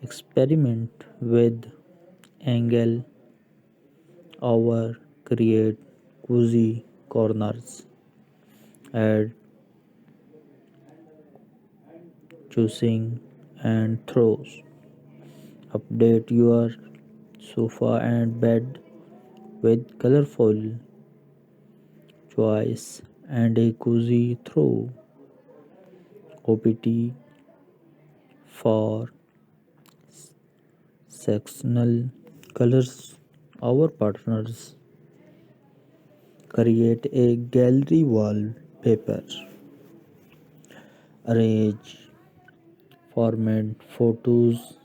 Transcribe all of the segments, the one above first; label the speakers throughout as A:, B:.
A: Experiment with angle over create cozy corners. Add choosing and throws. Update your sofa and bed with colorful choice and a cozy throw. OPT for sectional colors. Our partners create a gallery wallpaper. Arrange format photos.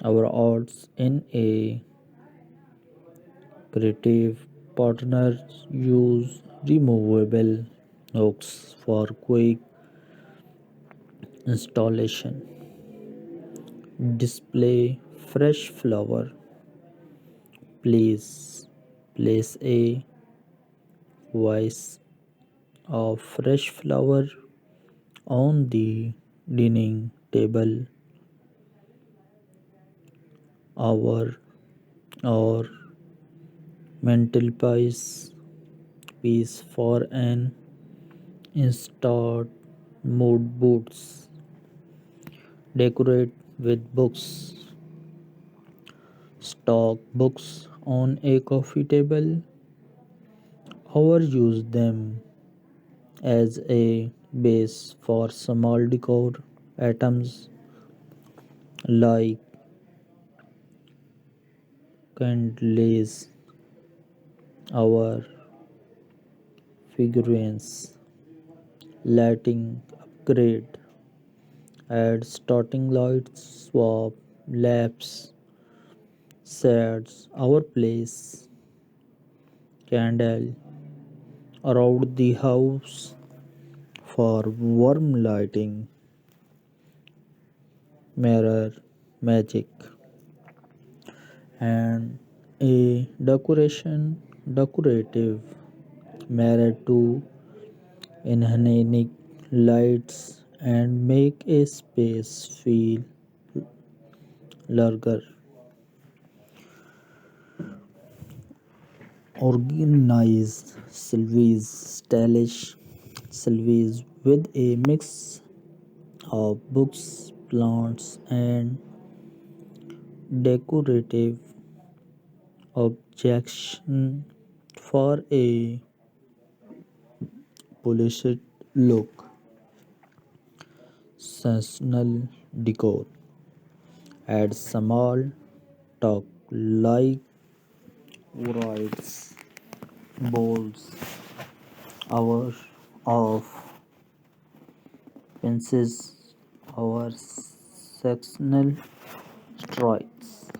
A: Our arts in a creative partners use removable hooks for quick installation. Display fresh flower. Please place a vase of fresh flower on the dining table or mantelpiece piece for an instant mood boots. Decorate with books. Stock books on a coffee table or use them as a base for small decor items like candles. Our figurines lighting upgrade. Add starting lights, swap lamps, sets our place candle around the house for warm lighting, mirror magic, and a decorative mirror to enhance lights and make a space feel larger. Organized shelves, stylish shelves with a mix of books, plants, and decorative objects for a polished look. Seasonal decor. Add small talk like varieties, bowls, hours of pencils, our sectional strides.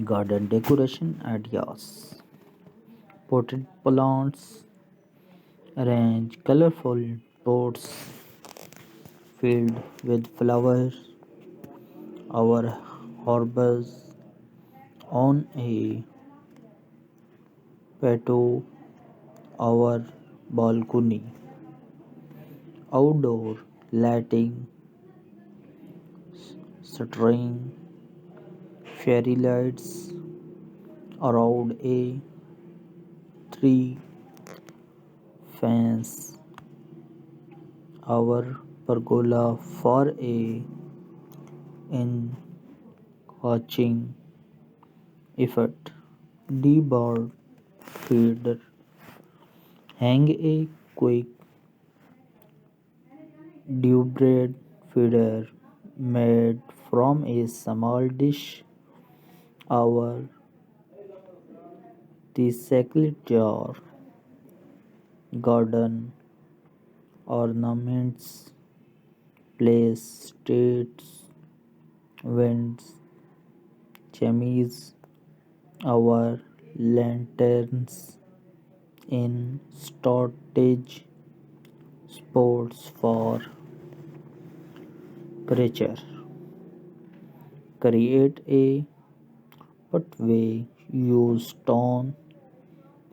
A: Garden decoration ideas. Potted plants. Arrange colorful pots filled with flowers. Our herbs on a patio. Our balcony. Outdoor lighting. String fairy lights around a tree fence. Our pergola for a encouraging effect. The bird feeder. Hang a quick dewbread feeder made from a small dish. Our recycled jar. Garden ornaments. Place states winds chimneys. Our lanterns in storage spots for creature. Create a pathway. Use stone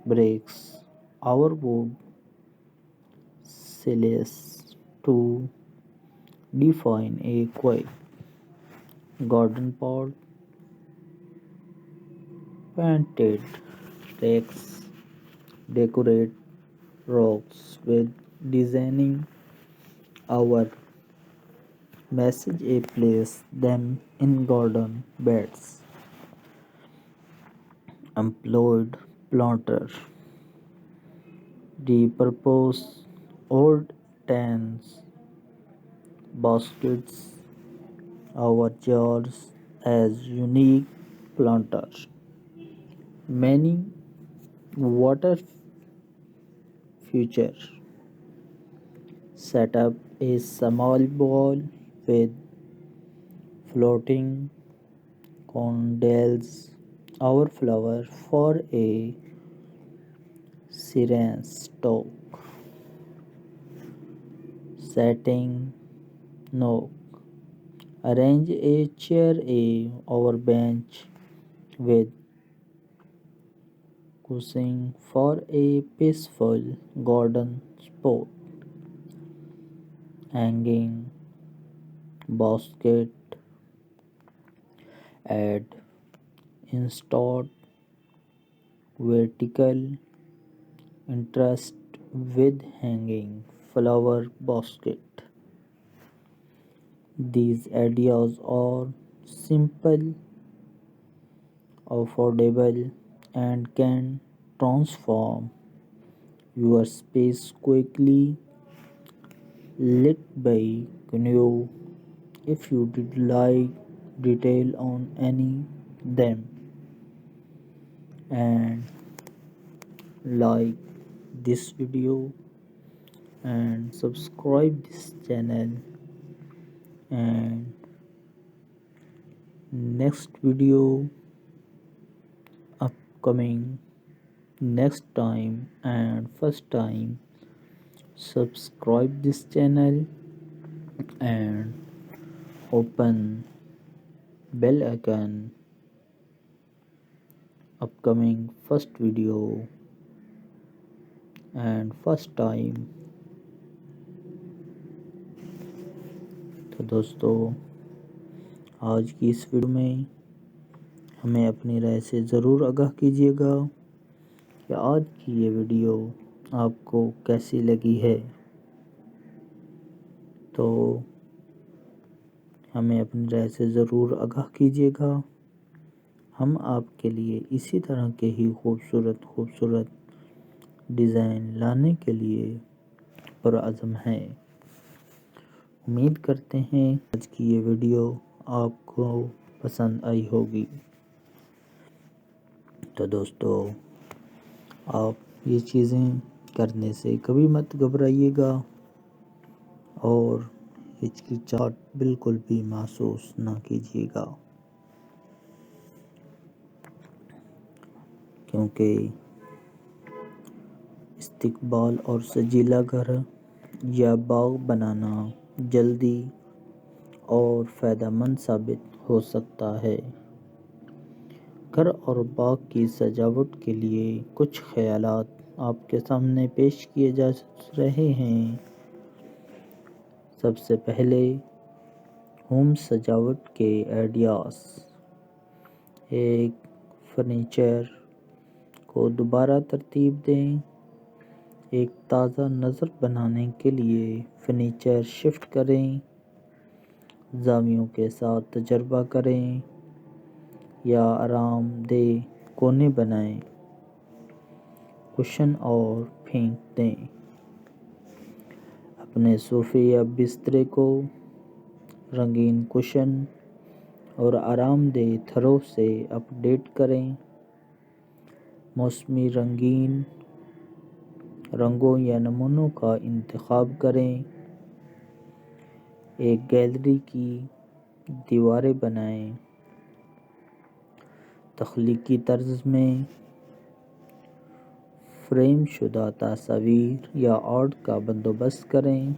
A: bricks. Our wood sills to Define a quiet garden pot, painted text, decorate rocks with designing our message a place them in garden beds. Employed planter, repurpose old tents, baskets, our jars as unique planters. Many water feature set up a small bowl with floating condales, our flower for a siren stalk, setting no. Arrange a chair a or bench with cushion for a peaceful garden spot. Hanging basket add installed vertical interest with hanging flower basket. These ideas are simple, affordable, and can transform your space quickly. Lit by Canoe. If you did like detail on any them and like this video and subscribe this channel and next video upcoming next time and first time subscribe this channel and open bell icon upcoming first video and first time. तो दोस्तों आज की इस video में हमें अपनी राय से ज़रूर आगाह कीजिएगा कि आज की ये वीडियो आपको कैसी लगी है। तो हमें अपनी राय से ज़रूर आगाह कीजिएगा। हम आपके लिए इसी तरह के ही खूबसूरत डिज़ाइन लाने के लिए पुरअज़्म हैं। उम्मीद करते हैं आज की ये वीडियो आपको पसंद आई होगी। तो दोस्तों आप ये चीज़ें करने से कभी मत घबराइएगा और हिचकिचाहट बिल्कुल भी महसूस ना कीजिएगा, क्योंकि इस्तकबाल और सजीला घर या बाग बनाना जल्दी और फ़ायदेमंद साबित हो सकता है। घर और बाग की सजावट के लिए कुछ ख्यालात आपके सामने पेश किए जा रहे हैं। सबसे पहले होम सजावट के आइडियाज़। एक, फर्नीचर को दोबारा तरतीब दें। एक ताज़ा नज़र बनाने के लिए फर्नीचर शिफ्ट करें, ज़ावियों के साथ तजर्बा करें या आरामदेह कोने बनाएं। कुशन और फेंक दें। अपने सोफ़े या बिस्तरे को रंगीन कुशन और आरामदेह थरों से अपडेट करें। मौसमी रंगीन रंगों या नमूनों का इंतखाब करें। एक गैलरी की दीवारें बनाएं। तख्लीकी तर्ज में फ्रेम शुदा तस्वीर या आर्ट का बंदोबस्त करें।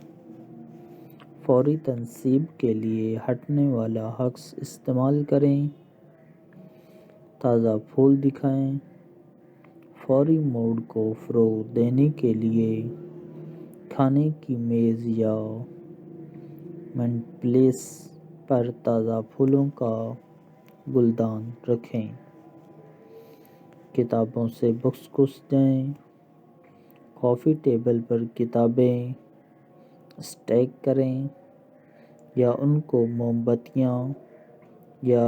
A: फौरी तनसीब के लिए हटने वाला हक्स इस्तेमाल करें। ताज़ा फूल दिखाएं। फौरी मूड को फ़रोग़ देने के लिए खाने की मेज़ या प्लेस पर ताज़ा फूलों का गुलदान रखें। किताबों से बुक्स को सजाएं। कॉफ़ी टेबल पर किताबें स्टैक करें या उनको मोमबत्तियाँ या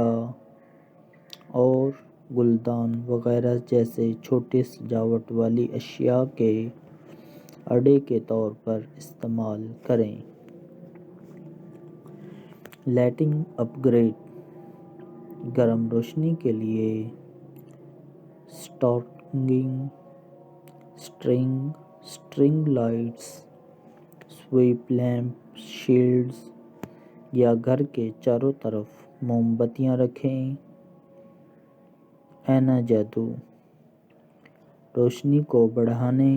A: और गुलदान वगैरह जैसे छोटे सजावट वाली अशिया के अड्डे के तौर पर इस्तेमाल करें। Lighting upgrade. गर्म रोशनी के लिए stocking, string lights, sweep lamp, shields या घर के चारों तरफ मोमबत्तियां रखें। ऐना जादू। रोशनी को बढ़ाने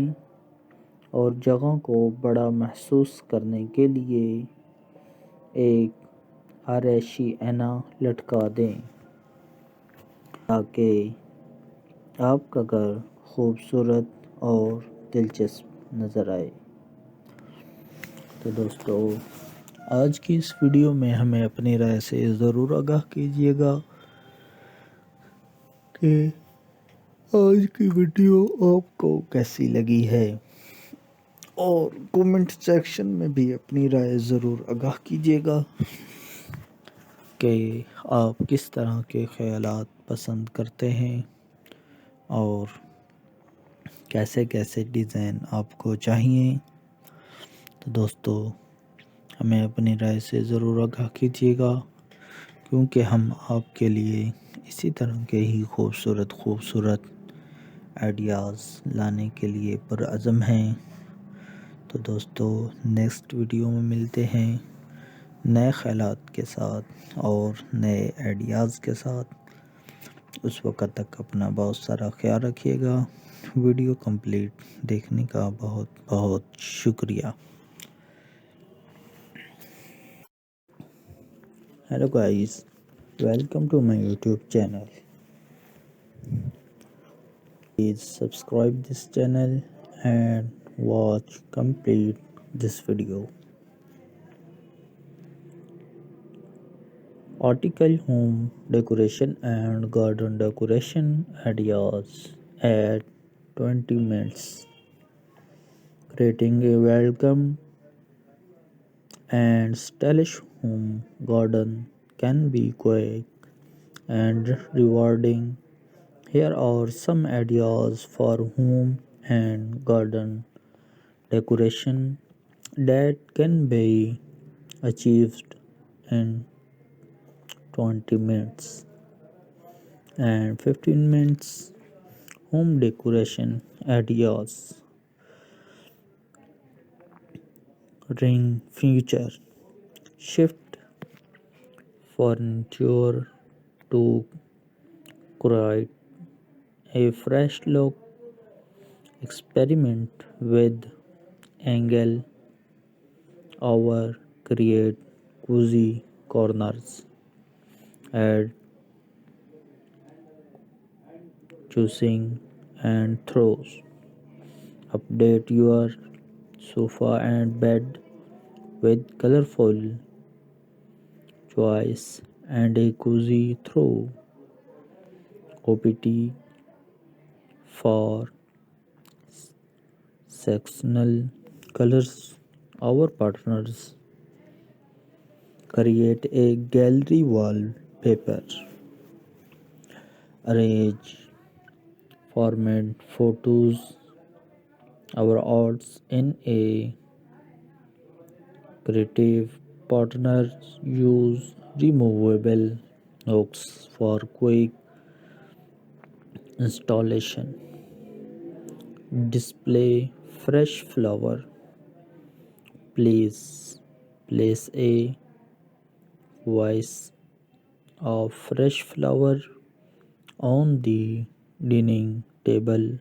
A: और जगह को बड़ा महसूस करने के लिए एक आरैशी ऐना लटका दें ताकि आपका घर खूबसूरत और दिलचस्प नज़र आए। तो दोस्तों, आज की इस वीडियो में हमें अपनी राय से ज़रूर आगाह कीजिएगा कि आज की वीडियो आपको कैसी लगी है, और कमेंट सेक्शन में भी अपनी राय ज़रूर आगाह कीजिएगा कि आप किस तरह के ख़यालात पसंद करते हैं और कैसे कैसे डिज़ाइन आपको चाहिए। तो दोस्तों, हमें अपनी राय से ज़रूर आगाह कीजिएगा, क्योंकि हम आपके लिए इसी तरह के ही खूबसूरत आइडियाज़ लाने के लिए पुरअज़म हैं। तो दोस्तों, नेक्स्ट वीडियो में मिलते हैं नए ख़यालात के साथ और नए आइडियाज़ के साथ। उस वक़्त तक अपना बहुत सारा ख्याल रखिएगा। वीडियो कंप्लीट देखने का बहुत बहुत शुक्रिया। Hello guys, welcome to my YouTube channel. Please subscribe this channel and watch complete this video. Article home decoration and garden decoration ideas at 20 minutes. Creating a welcome and stylish home garden can be quick and rewarding. Here are some ideas for home and garden decoration that can be achieved in 20 minutes and 15 minutes. Home decoration ideas. Ring future. Shift furniture to create a fresh look. Experiment with angle or create cozy corners. Add choosing and throws. Update your sofa and bed with colorful choice and a cozy throw. OPT for sectional colors. Our partners create a gallery wallpaper. Arrange format photos. Our arts in a creative partners use removable hooks for quick installation. Display fresh flower. Please place a vase of fresh flower on the dining table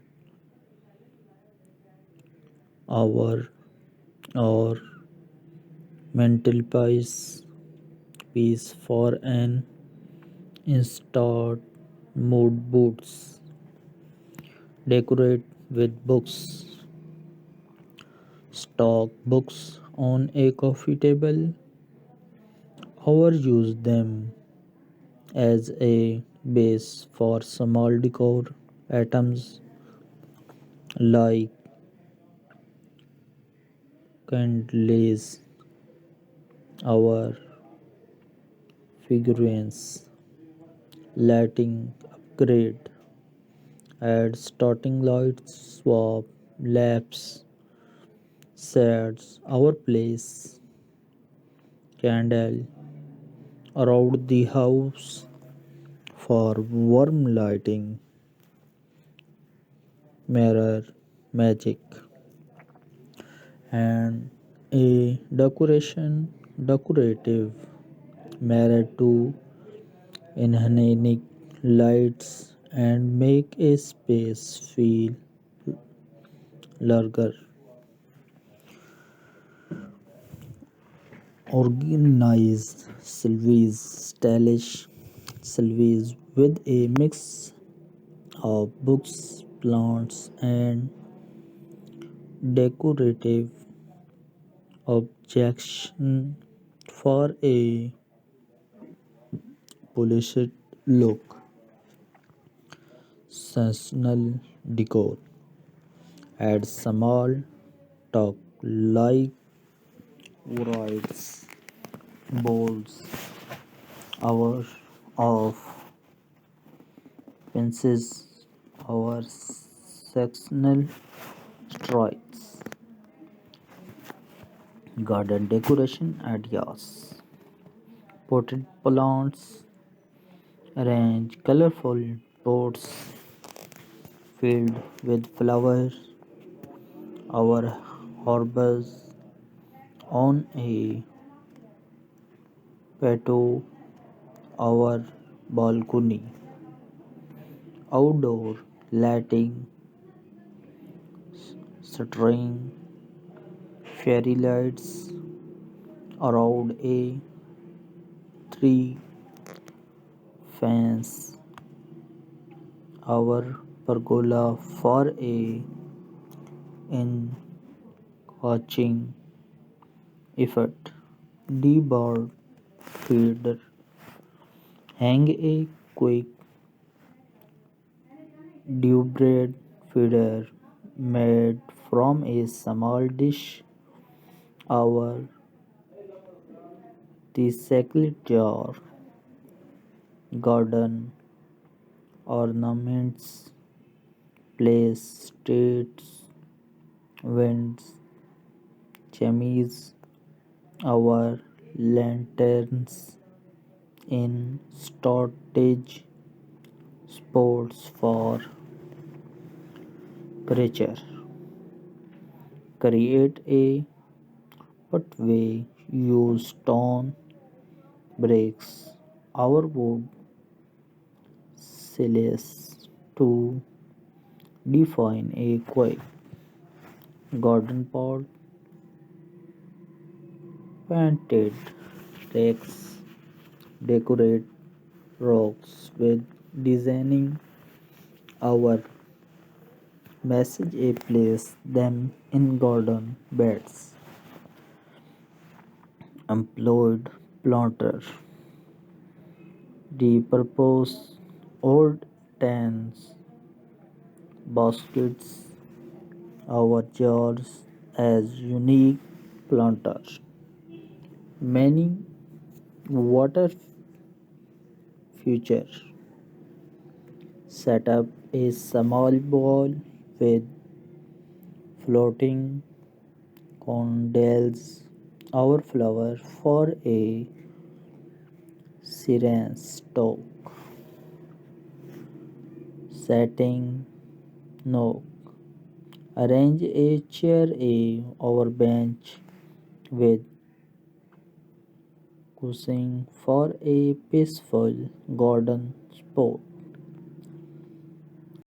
A: or mantelpiece for an instant mood boosts. Decorate with books. Stock books on a coffee table Or use them as a base for small decor items like candles, our figurines, lighting upgrade, add starting lights, swap, lamps, sets, our place, candle around the house for warm lighting, mirror, magic, and a decorative mirror to enhance lights and make a space feel larger. Organized shelves, stylish shelves with a mix of books, plants, and decorative objects for a polished look. Seasonal decor. Add small talk like rides, bowls, hours of fences, our sectional strides, garden decoration ideas, potted plants, arrange colorful pots filled with flowers, our herbs on a patio, our balcony, outdoor lighting, string, fairy lights around a tree, fence, our pergola for a encouraging effect. The bird feeder. Hang a quick dewbread feeder made from a small dish over the recycled jar. Garden ornaments, place streets, winds, chimneys, our lanterns in storage spots for creature. Create a pathway, use stone bricks, our wood sills to define a quick garden pot, painted text, decorate rocks with designing our message a place them in garden beds. Employed planter. The purpose old tents, baskets, our jars as unique planters. Many water feature. Set up a small bowl with floating condales, our flower for a siren stock. Setting no. Arrange a chair a or bench with cushion for a peaceful garden spot.